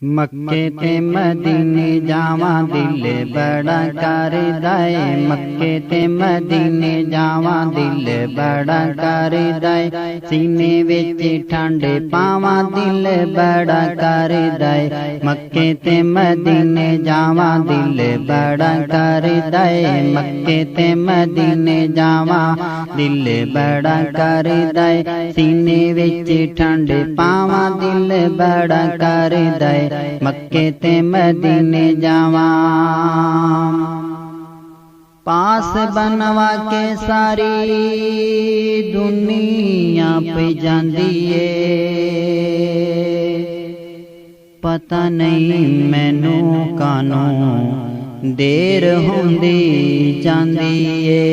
मक्के ते मदीने जावा दिल बड़ा करदा है। मक्के ते मदीने जावा दिल बड़ा करदा है। सीने विच ठंड पावा दिल बड़ा करदा है। मक्के ते मदीने जावा दिल बड़ा करदा है। मक्के ते मदीने जावा दिल बड़ा करदा है। सीने विच ठंड पावा दिल बड़ा करदा है। मक्के ते मदीने जावा पास बनवा के सारी दुनिया पे जांदी है। पता नहीं मैनू कानू देर होंदी जांदी है।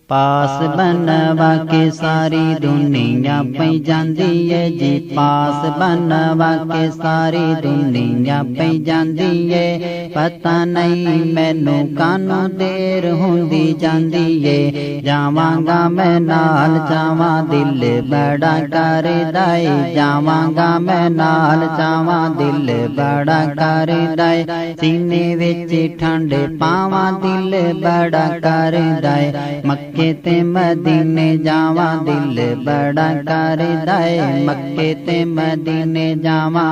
पास बनवा के सारी दुनिया पे जांदी है जी। पास बनवा के सारी दुनिया पे जांदी है। पता नहीं मैनू कानू देर होंदी जांदी है। जावांगा मैं नाल जावा दिल बड़ा करदा है। जावांगा मैं नाल जावा दिल बड़ा करदा है। सीने विच ठंड पावा दिल बड़ा करदा है। मक्के ते मदीने जावा दिल बड़ा करदा है। मक्के ते मदीने जावा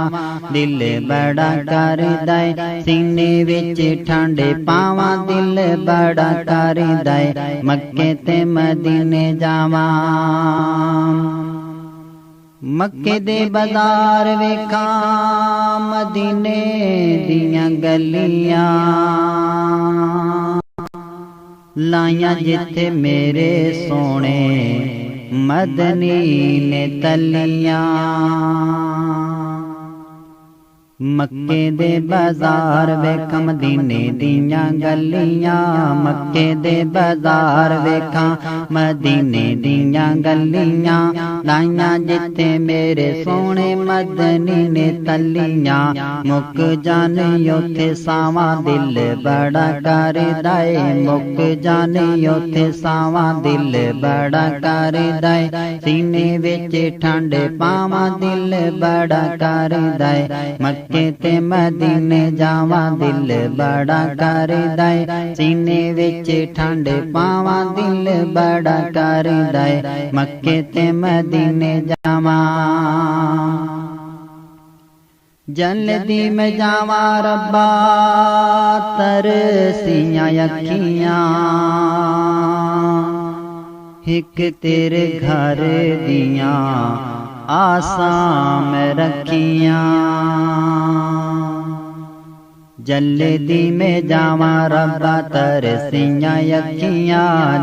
दिल बड़ा करदा है। सीने विच ठंड पावा दिल बड़ा करदा है। मक्के ते मदीने जावा मक्के दे बाजार वेखा मदीने दियां गलियां लाइया जिथे मेरे सोने मदनी ने तलियां। मक्के दे बाजार वेखा मदीने दियां गलियां। मक्के दे बाजार वेखा मदीने दियां गलियां लाइया जिथे मेरे सोने मदनी ने तलियां। मुक जाने उथे सावा दिल बड़ा करदा है। मुक जाने उथे सावा दिल बड़ा करदा है। सीने विच ठंड पावा दिल बड़ा करदा है। मक्के ते मदीने जावा दिल बड़ा करदा है। सीने विच ठंड पावा दिल बड़ा करदा है। मक्के ते मदीने जावा जल्दी में जावा रब्बा तरसियां अखियां। हिक तेरे घर दियां आसां में रखियां। जल्दी में जावा रब्बा तरसियां अखियां।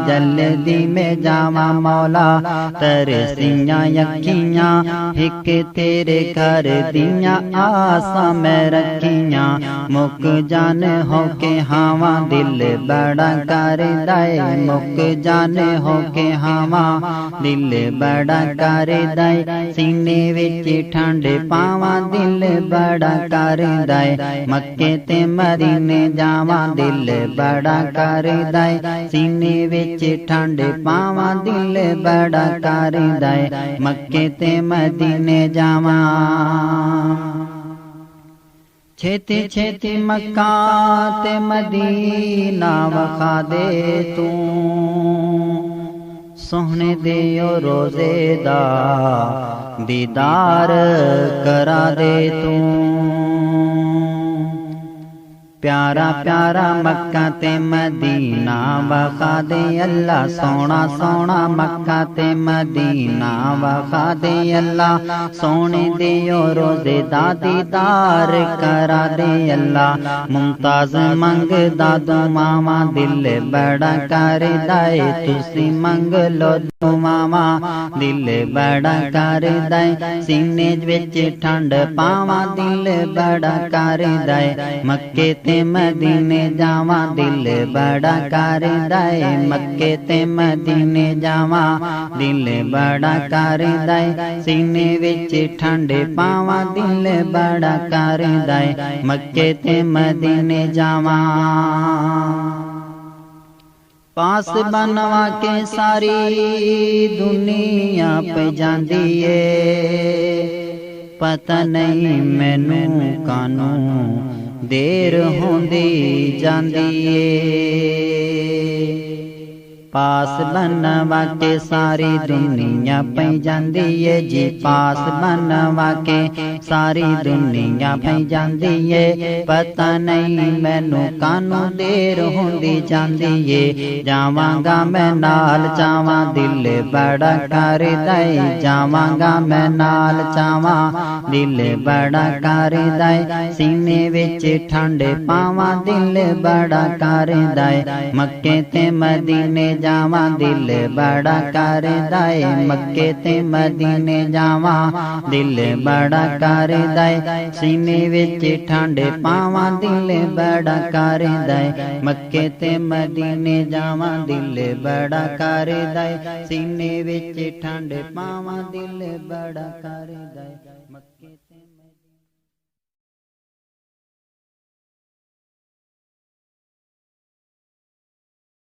जल्दी में जावा मौला तरसियां अखियां। हिक तेरे घर दियां आसां में रखियां। मुक जान हो के हावा दिल बड़ा करदा है। मुक जान हो के हावा दिल बड़ा करदा है। सीने विच ठंड पावा दिल बड़ा करदा है। मक्के ते मदीने जावा दिल बड़ा करदा है। सीने विच ठंड पावा दिल बड़ा करदा है। मक्के ते मदीने जावा छेती छेती मक्का ते मदीना वखा दे तू। सोहने दे ओ रोज़े दा दीदार करा दे तू। प्यारा प्यारा मक्का ते मदीना वखा दे अल्लाह। सोना सोना मक्का ते मदीना वखा दे अल्लाह। सोने दे ओ रोज़े दा दीदार करा दे अल्लाह। मुमताज मंग दादू मामा दिल बड़ा करदा है। तुसी मंग लो दुआवा दिल बड़ा करदा है। सीने विच ठंड पावा दिल बड़ा करदा है। मक्के ते मदीने जावा दिल बड़ा करदा है। मक्के ते मदीने जावा दिल बड़ा करदा है। सीने विच ठंड पावा दिल बड़ा करदा है। मक्के ते मदीने जावा पास बनवा के सारी दुनिया पे जांदी है। पता नहीं मैनू कानू देर होंदी जांदी ए। पास बनवा के सारी दुनिया पई जांदी है जी, पास बनवा के सारी दुनिया पई जांदी है। पता नहीं मैनू कानू देर होंदी जांदी है। जावांगा मैं नाल चावा दिल बड़ा करदा है, जावांगा मैं नाल चावा दिल बड़ा करदा है। सीने विच ठंड पावा दिल बड़ा करदा है। मक्के ते मदीने जावा दिल बड़ा करदा है, मक्के ते मदीने जावा दिल बड़ा करदा है। सीने विच ठंड पावा दिल बड़ा करदा है, मक्के ते मदीने जावा दिल बड़ा करदा है। सीने विच ठंड पावा दिल बड़ा करदा है।